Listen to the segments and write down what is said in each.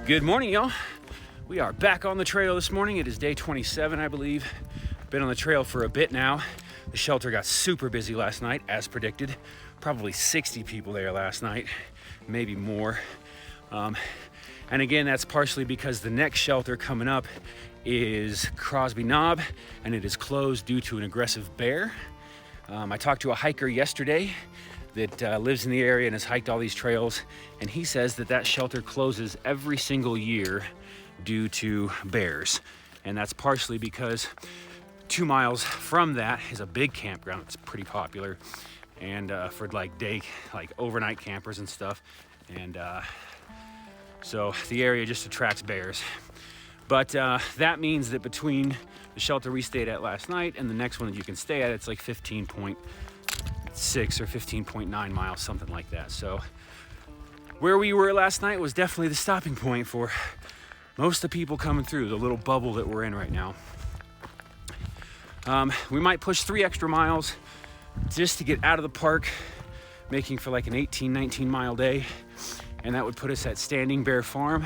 Good morning, y'all. We are back on the trail this morning. It is day 27, I believe. Been on the trail for a bit now. The shelter got super busy last night, as predicted. Probably 60 people there last night, maybe more. And again, that's partially because the next shelter coming up is Crosby Knob, and it is closed due to an aggressive bear. I talked to a hiker yesterday that lives in the area and has hiked all these trails, and he says that that shelter closes every single year due to bears. And that's partially because 2 miles from that is a big campground. It's pretty popular, and for like overnight campers and stuff. And so the area just attracts bears. But that means that between the shelter we stayed at last night and the next one that you can stay at, it's like 15.6 or 15.9 miles, something like that. So where we were last night was definitely the stopping point for most of the people coming through the little bubble that we're in right now. We might push 3 extra miles just to get out of the park, making for like an 18-19 mile day, and that would put us at Standing Bear Farm.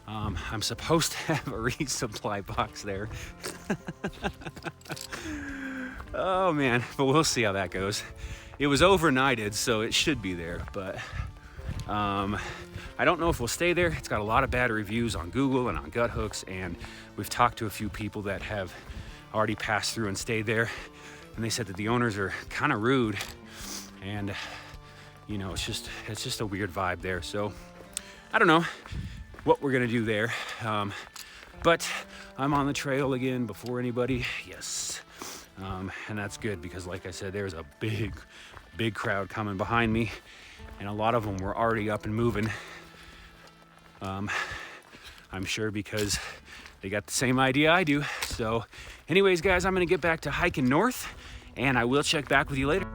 I'm supposed to have a resupply box there. Oh man, but we'll see how that goes. It was overnighted, so it should be there, but I don't know if we'll stay there. It's got a lot of bad reviews on Google and on Gut Hooks, and we've talked to a few people that have already passed through and stayed there, and they said that the owners are kind of rude, and you know, it's just a weird vibe there. So I don't know what we're gonna do there, but I'm on the trail again before anybody. Yes. And that's good because, like I said, there's a big crowd coming behind me, and a lot of them were already up and moving. I'm sure because they got the same idea I do. So anyways, guys, I'm gonna get back to hiking north, and I will check back with you later.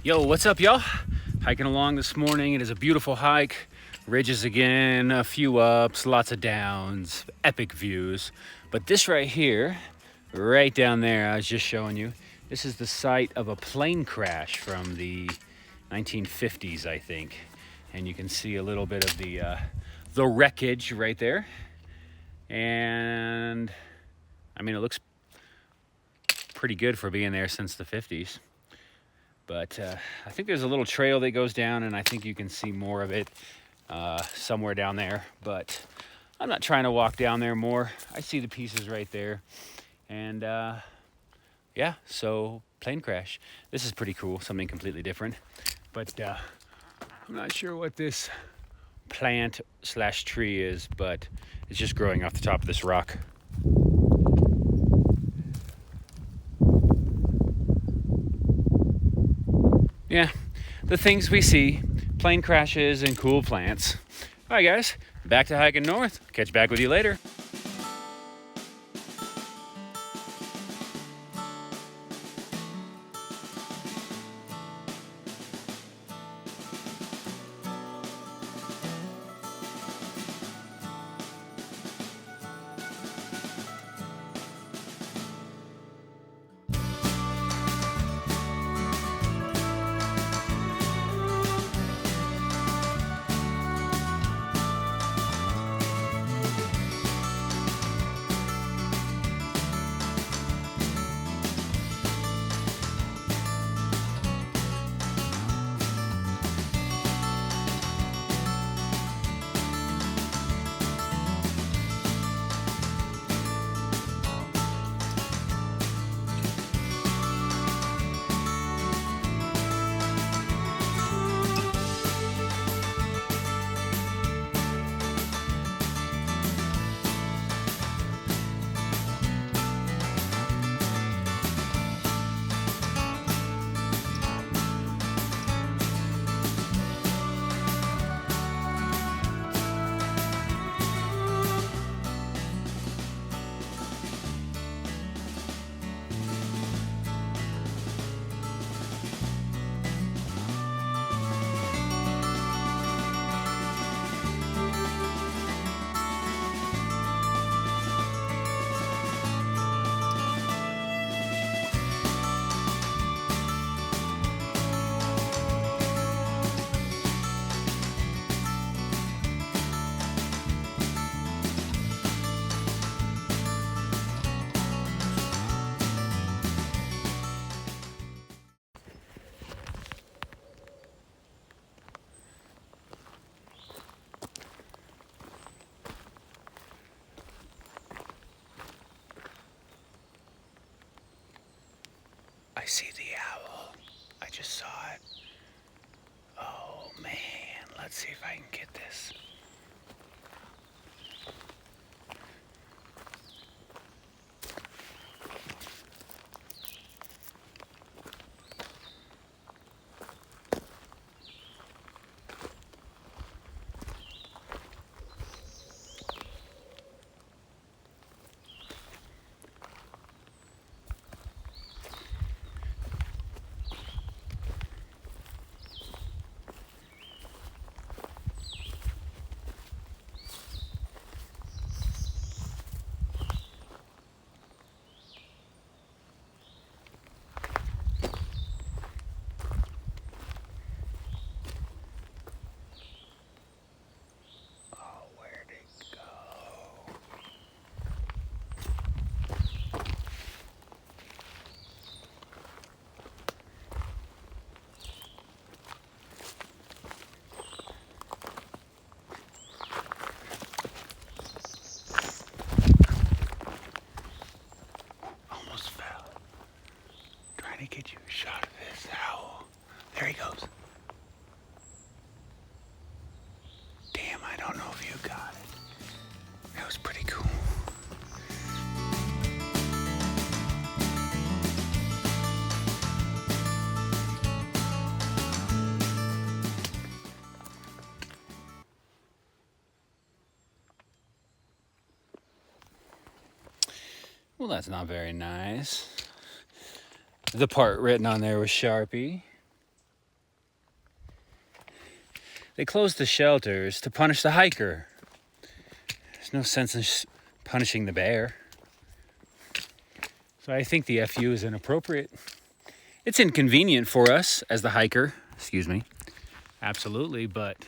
Yo, what's up, y'all? Hiking along this morning. It is a beautiful hike. Ridges again, a few ups, lots of downs, epic views. But this right here, right down there, I was just showing you, this is the site of a plane crash from the 1950s, I think. And you can see a little bit of the wreckage right there. And I mean, it looks pretty good for being there since the 50s. But I think there's a little trail that goes down, and I think you can see more of it somewhere down there. But I'm not trying to walk down there more. I see the pieces right there. And yeah, so plane crash. This is pretty cool, something completely different. But I'm not sure what this plant slash tree is, but it's just growing off the top of this rock. Yeah, the things we see, plane crashes and cool plants. All right, guys, back to hiking north. Catch back with you later. I see the owl. I just saw it. Oh man, let's see if I can get this. Trying to get you a shot of this owl. There he goes. Damn, I don't know if you got it. That was pretty cool. Well, that's not very nice. The part written on there was Sharpie. They closed the shelters to punish the hiker. There's no sense in punishing the bear. So I think the FU is inappropriate. It's inconvenient for us as the hiker. Excuse me. Absolutely, but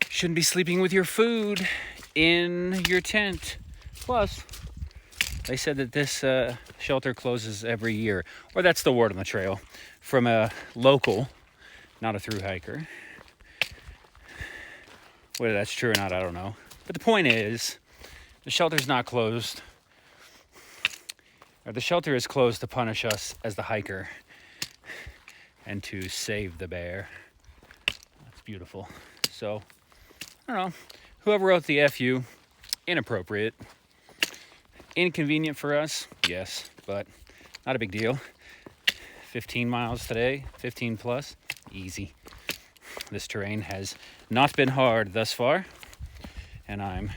you shouldn't be sleeping with your food in your tent. Plus, They said that this shelter closes every year, or that's the word on the trail from a local, not a through hiker. Whether that's true or not, I don't know. But the point is, the shelter's not closed. Or the shelter is closed to punish us as the hiker and to save the bear. That's beautiful. So, I don't know. Whoever wrote the FU, inappropriate. Inconvenient for us, yes, but not a big deal. 15 miles today, 15 plus, easy. This terrain has not been hard thus far, and I'm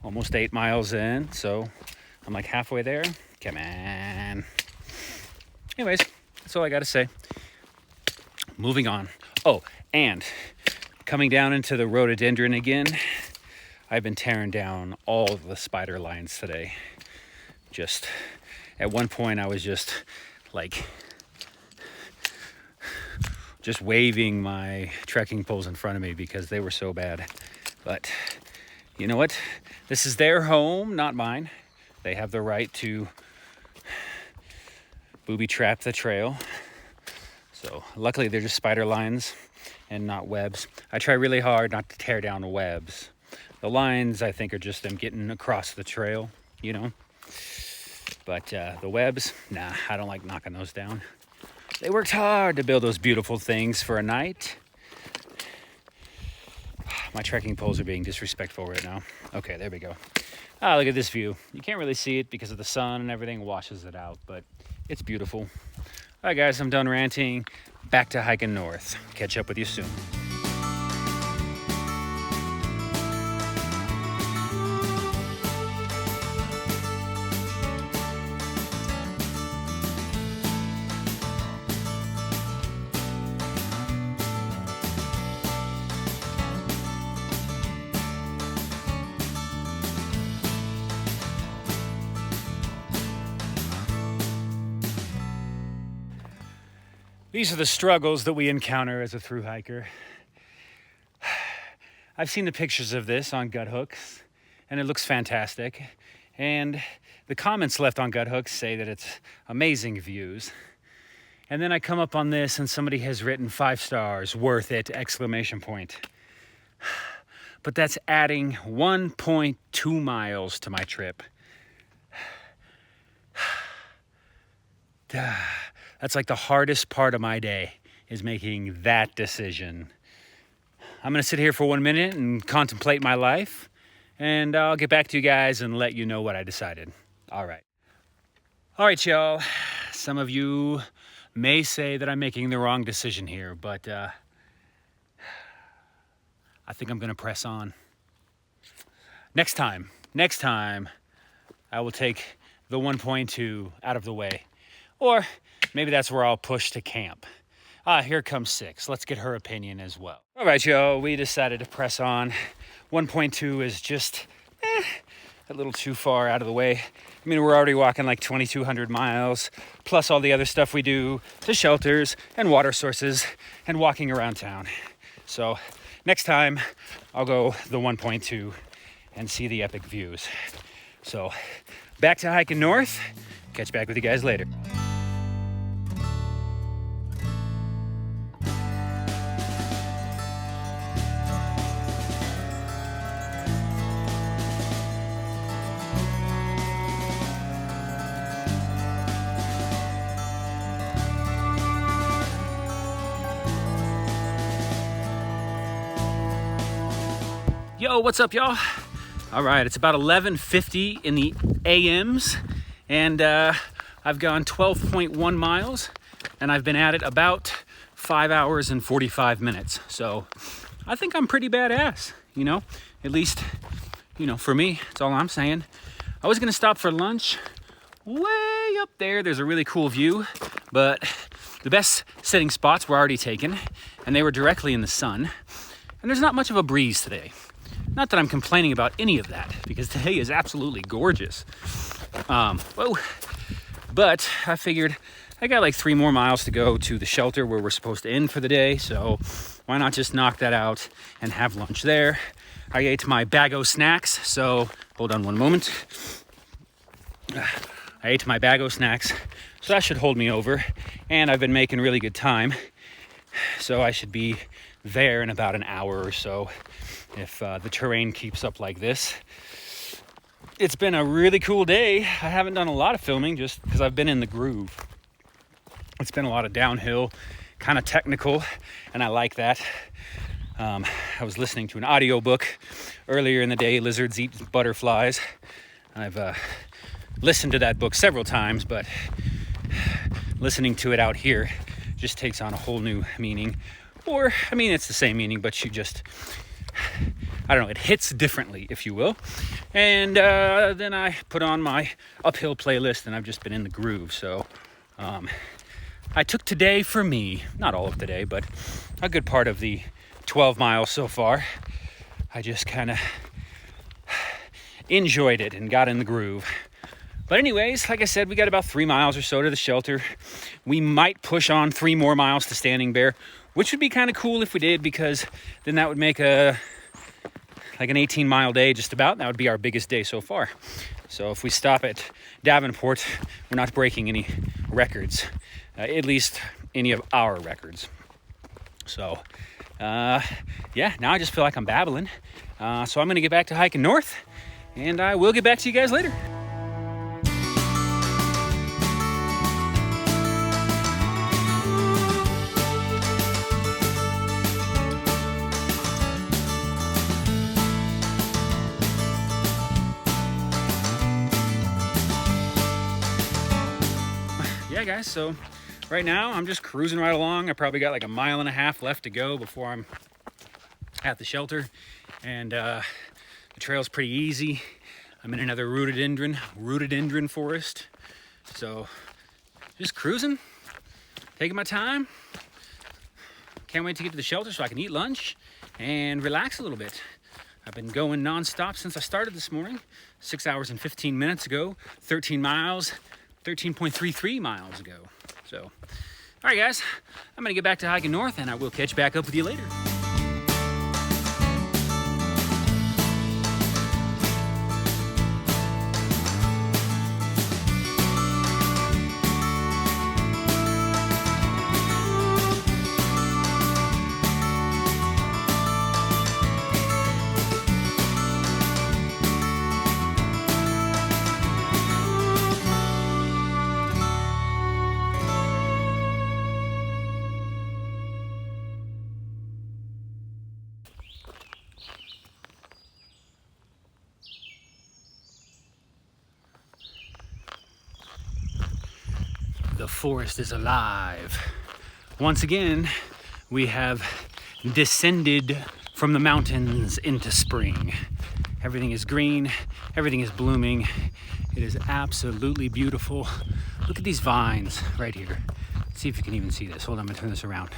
almost 8 miles in, so I'm like halfway there. Come on. Anyways, that's all I got to say. Moving on. Oh, and coming down into the rhododendron again, I've been tearing down all the spider lines today. Just, at one point I was just waving my trekking poles in front of me because they were so bad. But you know what? This is their home, not mine. They have the right to booby trap the trail. So luckily they're just spider lines and not webs. I try really hard not to tear down the webs. The lines, I think, are just them getting across the trail, you know. But the webs, nah, I don't like knocking those down. They worked hard to build those beautiful things for a night. My trekking poles are being disrespectful right now. Okay, there we go. Ah, look at this view. You can't really see it because of the sun and everything washes it out, but it's beautiful. All right, guys, I'm done ranting. Back to hiking north. Catch up with you soon. These are the struggles that we encounter as a through hiker. I've seen the pictures of this on gut hooks, and it looks fantastic. And the comments left on gut hooks say that it's amazing views. And then I come up on this and somebody has written 5 stars, worth it, exclamation point. But that's adding 1.2 miles to my trip. That's like the hardest part of my day, is making that decision. I'm gonna sit here for 1 minute and contemplate my life, and I'll get back to you guys and let you know what I decided. All right, y'all. Some of you may say that I'm making the wrong decision here, but I think I'm gonna press on. Next time, I will take the 1.2 out of the way. Or maybe that's where I'll push to camp. Here comes 6. Let's get her opinion as well. All right, y'all, we decided to press on. 1.2 is just a little too far out of the way. I mean, we're already walking like 2,200 miles, plus all the other stuff we do to shelters and water sources and walking around town. So next time, I'll go the 1.2 and see the epic views. So back to hiking north. Catch back with you guys later. Yo, what's up, y'all? All right, it's about 11:50 in the AMs, and I've gone 12.1 miles, and I've been at it about 5 hours and 45 minutes. So I think I'm pretty badass, you know, at least, you know, for me, that's all I'm saying. I was gonna stop for lunch way up there. There's a really cool view, but the best sitting spots were already taken, and they were directly in the sun, and there's not much of a breeze today. Not that I'm complaining about any of that, because today is absolutely gorgeous. But I figured I got like 3 more miles to go to the shelter where we're supposed to end for the day, so why not just knock that out and have lunch there? I ate my bag of snacks, so hold on one moment. I ate my bag of snacks, so that should hold me over. And I've been making really good time, so I should be there in about an hour or so if the terrain keeps up like this. It's been a really cool day. I haven't done a lot of filming just because I've been in the groove. It's been a lot of downhill, kind of technical, and I like that. I was listening to an audiobook earlier in the day, Lizards Eat Butterflies. I've listened to that book several times, but listening to it out here just takes on a whole new meaning. Or, I mean, it's the same meaning, but you just, I don't know, it hits differently, if you will. And then I put on my uphill playlist, and I've just been in the groove. So I took today for me, not all of today, but a good part of the 12 miles so far. I just kind of enjoyed it and got in the groove. But anyways, like I said, we got about 3 miles or so to the shelter. We might push on 3 more miles to Standing Bear, which would be kind of cool if we did, because then that would make an 18-mile day just about. That would be our biggest day so far. So if we stop at Davenport, we're not breaking any records, at least any of our records. So yeah, now I just feel like I'm babbling. So I'm going to get back to hiking north, and I will get back to you guys later. Yeah, guys, so right now I'm just cruising right along. I probably got like 1.5 miles left to go before I'm at the shelter, and the trail's pretty easy. I'm in another rhododendron forest, so just cruising, taking my time. Can't wait to get to the shelter so I can eat lunch and relax a little bit. I've been going non-stop since I started this morning. 6 hours and 15 minutes ago, 13 miles, 13.33 miles ago. So, all right, guys, I'm gonna get back to hiking north, and I will catch back up with you later. The forest is alive. Once again, we have descended from the mountains into spring. Everything is green, everything is blooming. It is absolutely beautiful. Look at these vines right here. Let's see if you can even see this. Hold on, I'm gonna turn this around.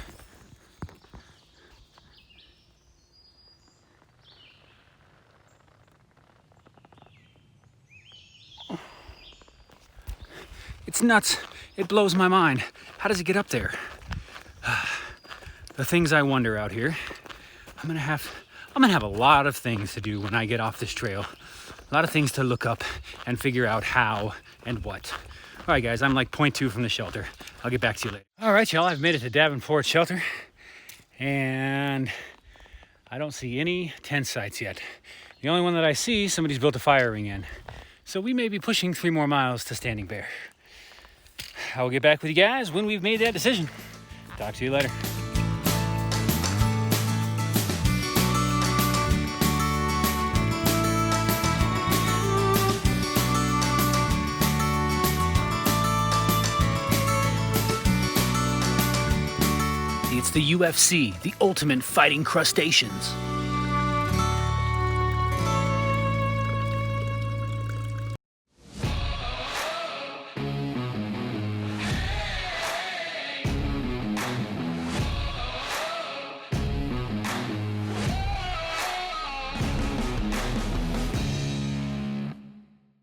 It's nuts. It blows my mind. How does it get up there? The things I wonder out here. I'm gonna have a lot of things to do when I get off this trail. A lot of things to look up and figure out how and what. All right, guys, I'm like 0.2 from the shelter. I'll get back to you later. All right, y'all, I've made it to Davenport shelter, and I don't see any tent sites yet. The only one that I see, somebody's built a fire ring in. So we may be pushing 3 more miles to Standing Bear. I will get back with you guys when we've made that decision. Talk to you later. It's the UFC, the ultimate fighting crustaceans.